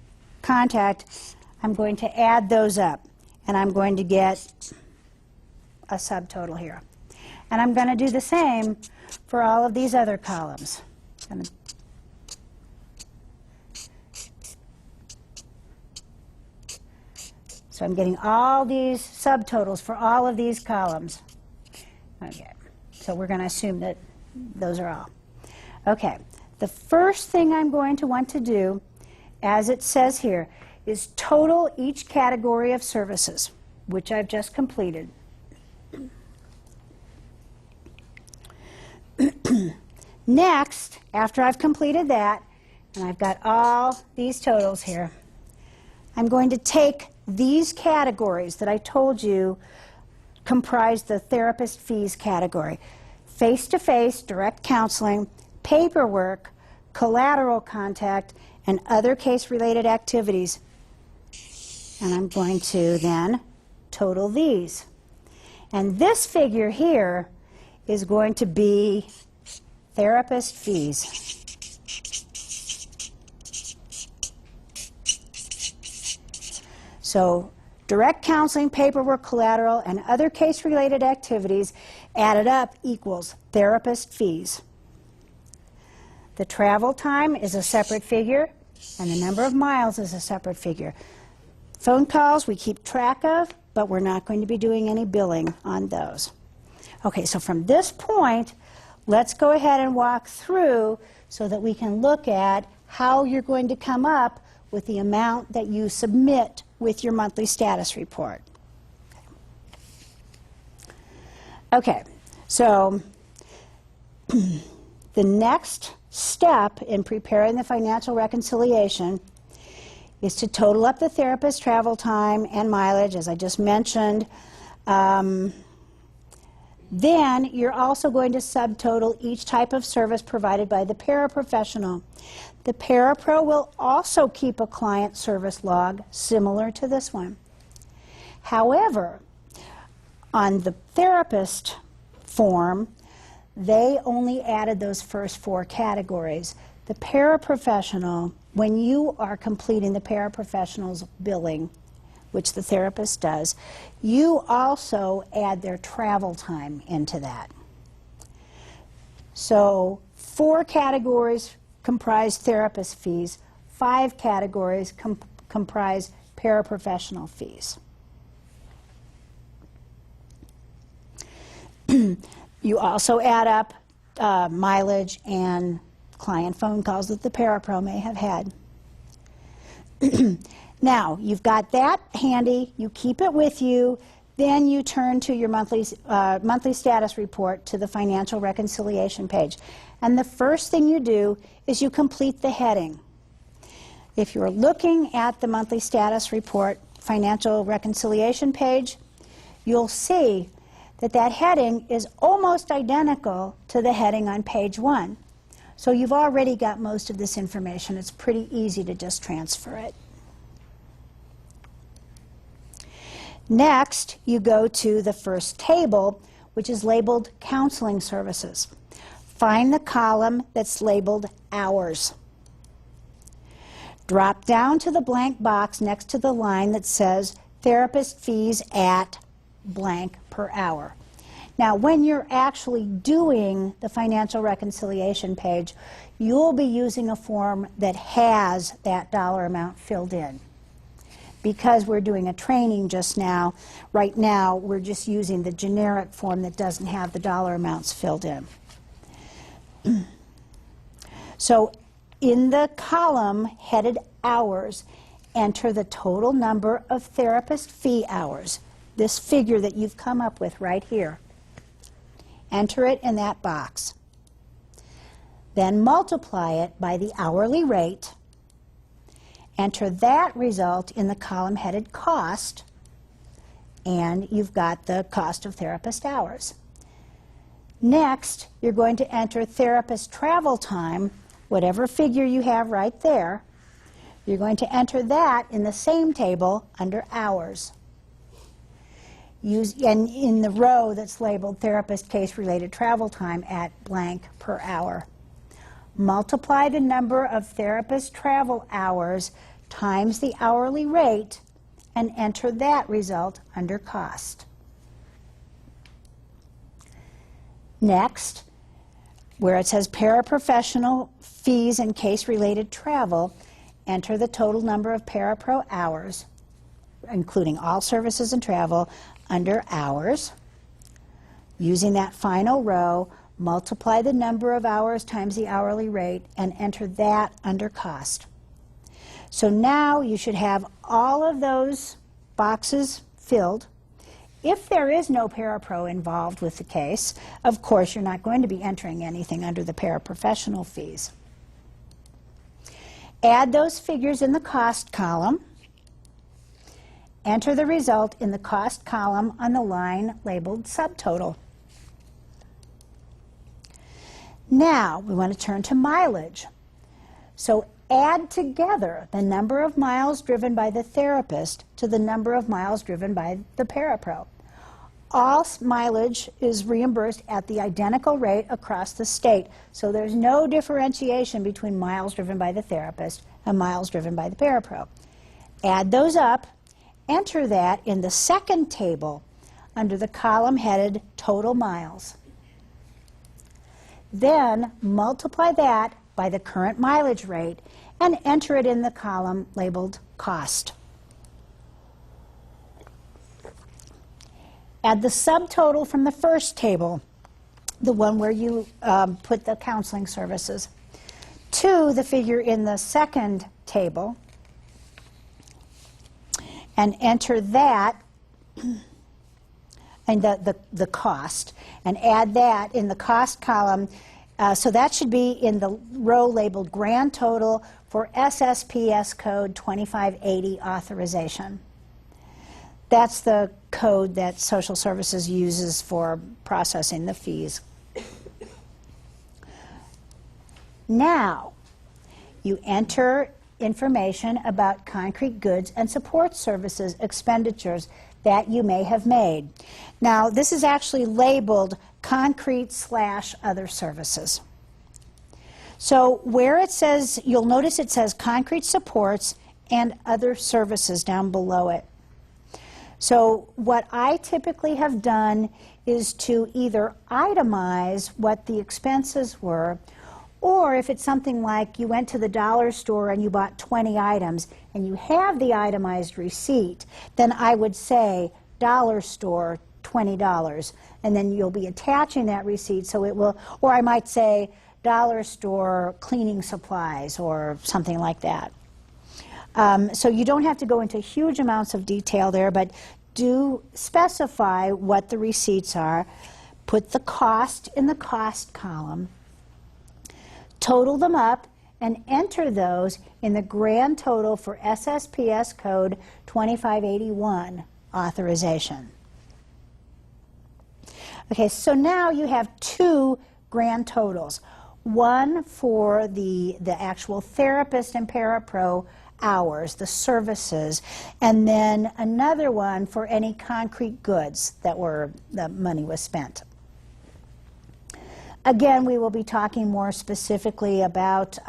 contact, I'm going to add those up. And I'm going to get a subtotal here. And I'm going to do the same for all of these other columns. I'm going to So I'm getting all these subtotals for all of these columns. Okay, so we're going to assume that those are all. Okay, the first thing I'm going to want to do, as it says here, is total each category of services, which I've just completed. Next, after I've completed that, and I've got all these totals here, I'm going to take these categories that I told you comprise the therapist fees category: face-to-face, direct counseling, paperwork, collateral contact, and other case-related activities. And I'm going to then total these. And this figure here is going to be therapist fees. So direct counseling, paperwork, collateral, and other case-related activities added up equals therapist fees. The travel time is a separate figure, and the number of miles is a separate figure. Phone calls we keep track of, but we're not going to be doing any billing on those. Okay, so from this point, let's go ahead and walk through so that we can look at how you're going to come up with the amount that you submit with your monthly status report. Okay, so the next step in preparing the financial reconciliation is to total up the therapist travel time and mileage, as I just mentioned. Then you're also going to subtotal each type of service provided by the paraprofessional. The parapro will also keep a client service log similar to this one. However, on the therapist form, they only added those first 4 categories. The paraprofessional, when you are completing the paraprofessional's billing, which the therapist does, you also add their travel time into that. So 4 categories comprise therapist fees, 5 categories comprise paraprofessional fees. You also add up mileage and client phone calls that the parapro may have had. Now, you've got that handy, you keep it with you, then you turn to your monthly status report to the financial reconciliation page. And the first thing you do is you complete the heading. If you're looking at the monthly status report financial reconciliation page, you'll see that that heading is almost identical to the heading on page 1. So you've already got most of this information. It's pretty easy to just transfer it. Next, you go to the first table, which is labeled Counseling Services. Find the column that's labeled Hours. Drop down to the blank box next to the line that says Therapist Fees at blank per hour. Now, when you're actually doing the financial reconciliation page, you'll be using a form that has that dollar amount filled in. Because we're doing a training just now, right now we're just using the generic form that doesn't have the dollar amounts filled in. So in the column headed Hours, enter the total number of therapist fee hours, this figure that you've come up with right here. Enter it in that box. Then multiply it by the hourly rate. Enter that result in the column headed Cost, and you've got the cost of therapist hours. Next, you're going to enter therapist travel time, whatever figure you have right there. You're going to enter that in the same table under Hours. And in the row that's labeled Therapist Case-Related Travel Time at blank per hour. Multiply the number of therapist travel hours times the hourly rate and enter that result under Cost. Next, where it says Paraprofessional Fees and Case-Related Travel, enter the total number of parapro hours including all services and travel, under hours. Using that final row, multiply the number of hours times the hourly rate and enter that under cost. So now you should have all of those boxes filled. If there is no parapro involved with the case, of course you're not going to be entering anything under the paraprofessional fees. Add those figures in the cost column. Enter the result in the cost column on the line labeled subtotal. Now we want to turn to mileage. So add together the number of miles driven by the therapist to the number of miles driven by the parapro. All mileage is reimbursed at the identical rate across the state, so there's no differentiation between miles driven by the therapist and miles driven by the parapro. Add those up, enter that in the second table under the column headed total miles. Then multiply that by the current mileage rate and enter it in the column labeled cost. Add the subtotal from the first table, the one where you put the counseling services, to the figure in the second table and enter that and the cost, and add that in the cost column. So that should be in the row labeled grand total for SSPS code 2580 authorization. That's the code that social services uses for processing the fees. Now, you enter information about concrete goods and support services expenditures that you may have made. Now, this is actually labeled concrete/other services. So where it says, you'll notice it says concrete supports and other services down below it. So what I typically have done is to either itemize what the expenses were, or if it's something like you went to the dollar store and you bought 20 items and you have the itemized receipt, then I would say dollar store $20, and then you'll be attaching that receipt so it will, or I might say dollar store cleaning supplies or something like that. So you don't have to go into huge amounts of detail there, but do specify what the receipts are. Put the cost in the cost column, total them up, and enter those in the grand total for SSPS code 2581 authorization. Okay, so now you have two grand totals. One for the actual therapist and parapro hours, the services, and then another one for any concrete goods that the money was spent. Again, we will be talking more specifically about,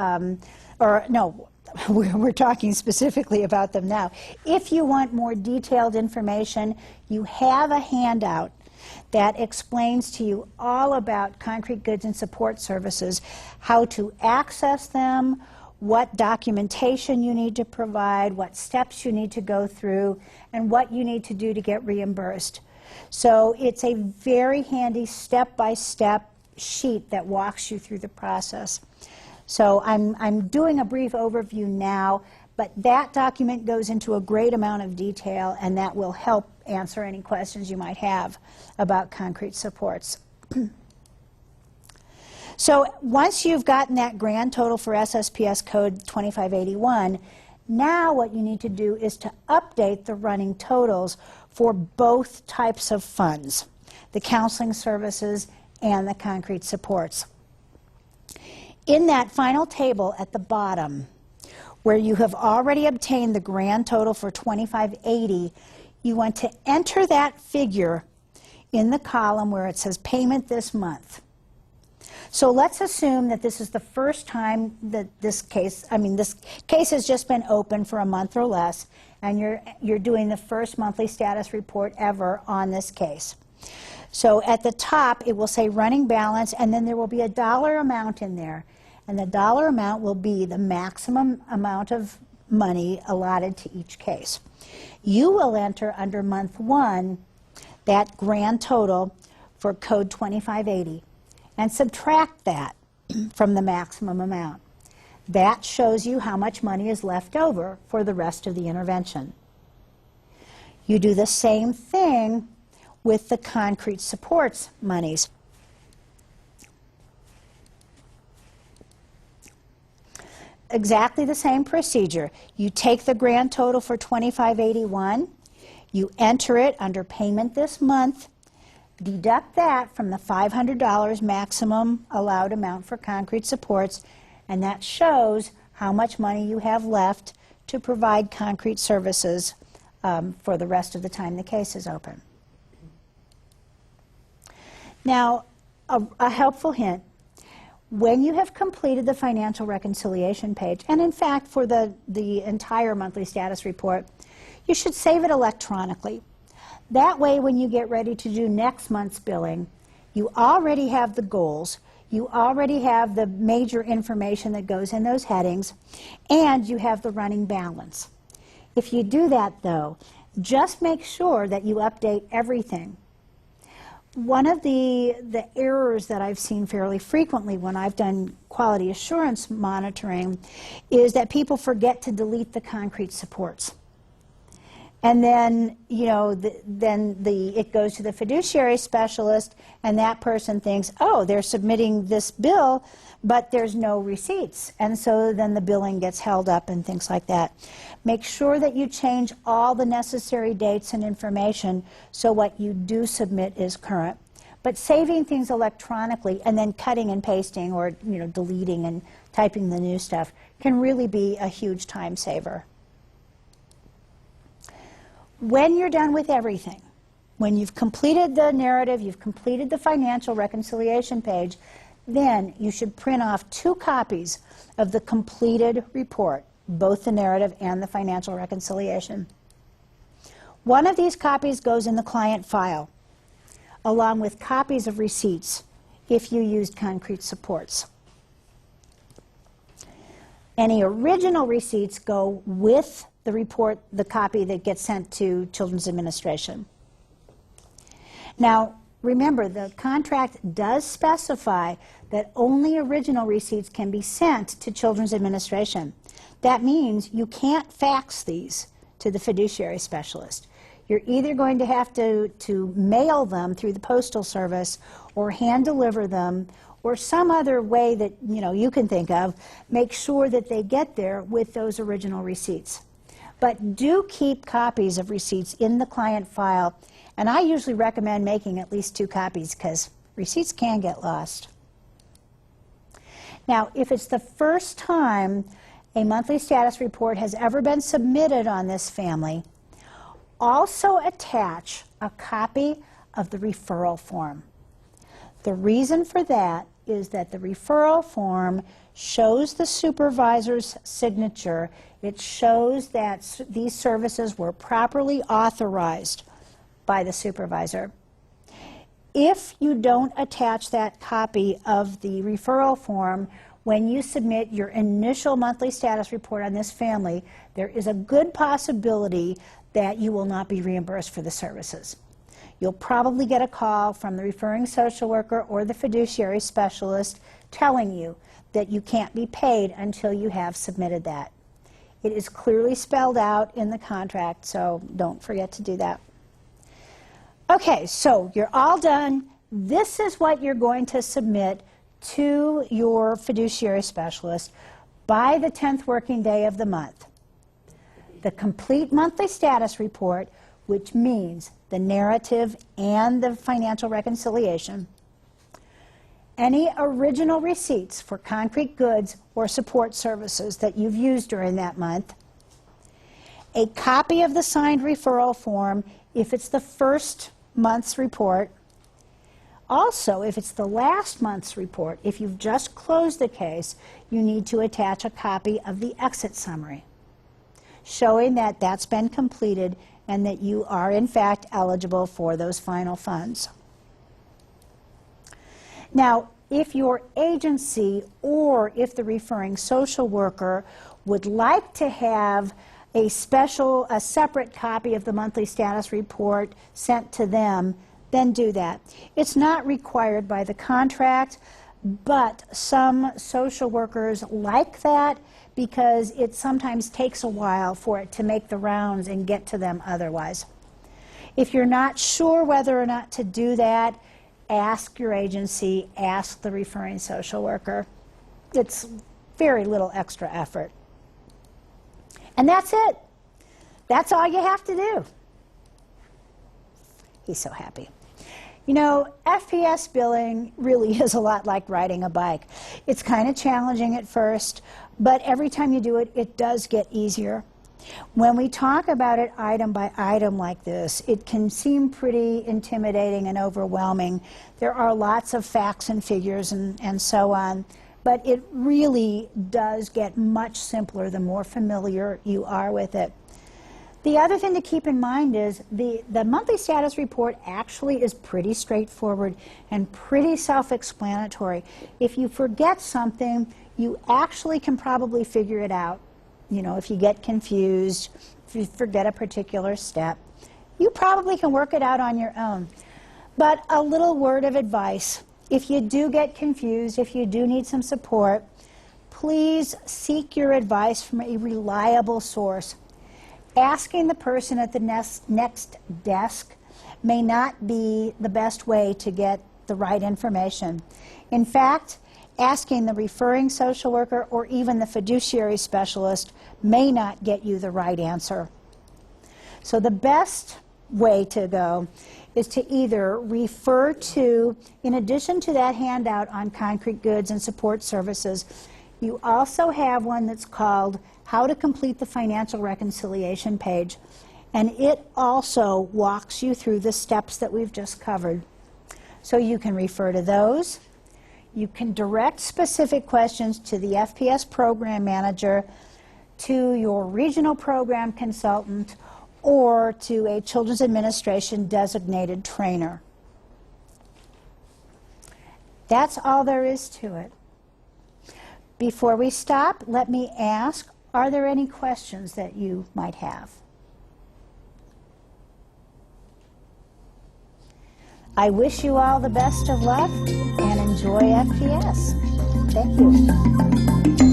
we're talking specifically about them now. If you want more detailed information, you have a handout that explains to you all about concrete goods and support services, how to access them, what documentation you need to provide, what steps you need to go through, and what you need to do to get reimbursed. So it's a very handy step-by-step sheet that walks you through the process. So I'm doing a brief overview now, but that document goes into a great amount of detail, and that will help answer any questions you might have about concrete supports. So once you've gotten that grand total for SSPS code 2581, now what you need to do is to update the running totals for both types of funds, the counseling services and the concrete supports. In that final table at the bottom, where you have already obtained the grand total for 2580, you want to enter that figure in the column where it says payment this month. So let's assume that this is the first time that this case has just been open for a month or less, and you're doing the first monthly status report ever on this case. So at the top it will say running balance, and then there will be a dollar amount in there, and the dollar amount will be the maximum amount of money allotted to each case. You will enter under month 1 that grand total for code 2580 and subtract that from the maximum amount. That shows you how much money is left over for the rest of the intervention. You do the same thing with the concrete supports monies. Exactly the same procedure. You take the grand total for 2581, you enter it under payment this month, deduct that from the $500 maximum allowed amount for concrete supports, and that shows how much money you have left to provide concrete services for the rest of the time the case is open. Now, a helpful hint. When you have completed the financial reconciliation page, and in fact for the entire monthly status report, you should save it electronically. That way when you get ready to do next month's billing, you already have the goals, you already have the major information that goes in those headings, and you have the running balance. If you do that though, just make sure that you update everything. One of the errors that I've seen fairly frequently when I've done quality assurance monitoring is that people forget to delete the concrete supports. And then, you know, it goes to the fiduciary specialist, and that person thinks, oh, they're submitting this bill, but there's no receipts. And so then the billing gets held up and things like that. Make sure that you change all the necessary dates and information so what you do submit is current. But saving things electronically and then cutting and pasting or, you know, deleting and typing the new stuff can really be a huge time saver. When you're done with everything, when you've completed the narrative, you've completed the financial reconciliation page, then you should print off 2 copies of the completed report, both the narrative and the financial reconciliation. One of these copies goes in the client file, along with copies of receipts if you used concrete supports. Any original receipts go with the report, the copy that gets sent to Children's Administration. Now, remember, the contract does specify that only original receipts can be sent to Children's Administration. That means you can't fax these to the fiduciary specialist. You're either going to have to mail them through the Postal Service or hand deliver them, or some other way that you can think of. Make sure that they get there with those original receipts. But do keep copies of receipts in the client file, and I usually recommend making at least 2 copies because receipts can get lost. Now, if it's the first time a monthly status report has ever been submitted on this family, also attach a copy of the referral form. The reason for that is that the referral form shows the supervisor's signature. It shows that these services were properly authorized by the supervisor. If you don't attach that copy of the referral form when you submit your initial monthly status report on this family, there is a good possibility that you will not be reimbursed for the services. You'll probably get a call from the referring social worker or the fiduciary specialist telling you that you can't be paid until you have submitted that. It is clearly spelled out in the contract, so don't forget to do that. Okay, so you're all done. This is what you're going to submit to your fiduciary specialist by the 10th working day of the month. The complete monthly status report, which means the narrative and the financial reconciliation, any original receipts for concrete goods or support services that you've used during that month, a copy of the signed referral form if it's the first month's report. Also, if it's the last month's report, if you've just closed the case, you need to attach a copy of the exit summary, showing that that's been completed and that you are in fact eligible for those final funds. Now, if your agency or if the referring social worker would like to have a separate copy of the monthly status report sent to them, then do that. It's not required by the contract, but some social workers like that because it sometimes takes a while for it to make the rounds and get to them otherwise. If you're not sure whether or not to do that, ask your agency, ask the referring social worker. It's very little extra effort. And that's it. That's all you have to do. He's so happy. You know, FPS billing really is a lot like riding a bike. It's kind of challenging at first, but every time you do it, it does get easier. When we talk about it item by item like this, it can seem pretty intimidating and overwhelming. There are lots of facts and figures and so on, but it really does get much simpler the more familiar you are with it. The other thing to keep in mind is the monthly status report actually is pretty straightforward and pretty self-explanatory. If you forget something, you actually can probably figure it out. You know, if you get confused, if you forget a particular step, you probably can work it out on your own. But a little word of advice, if you do get confused, if you do need some support, please seek your advice from a reliable source. Asking the person at the next desk may not be the best way to get the right information. In fact, asking the referring social worker or even the fiduciary specialist may not get you the right answer. So the best way to go is to either refer to, in addition to that handout on concrete goods and support services, you also have one that's called How to Complete the Financial Reconciliation page, and it also walks you through the steps that we've just covered. So you can refer to those. You can direct specific questions to the FPS program manager, to your regional program consultant, or to a Children's Administration designated trainer. That's all there is to it. Before we stop, let me ask, are there any questions that you might have? I wish you all the best of luck and enjoy FPS. Thank you.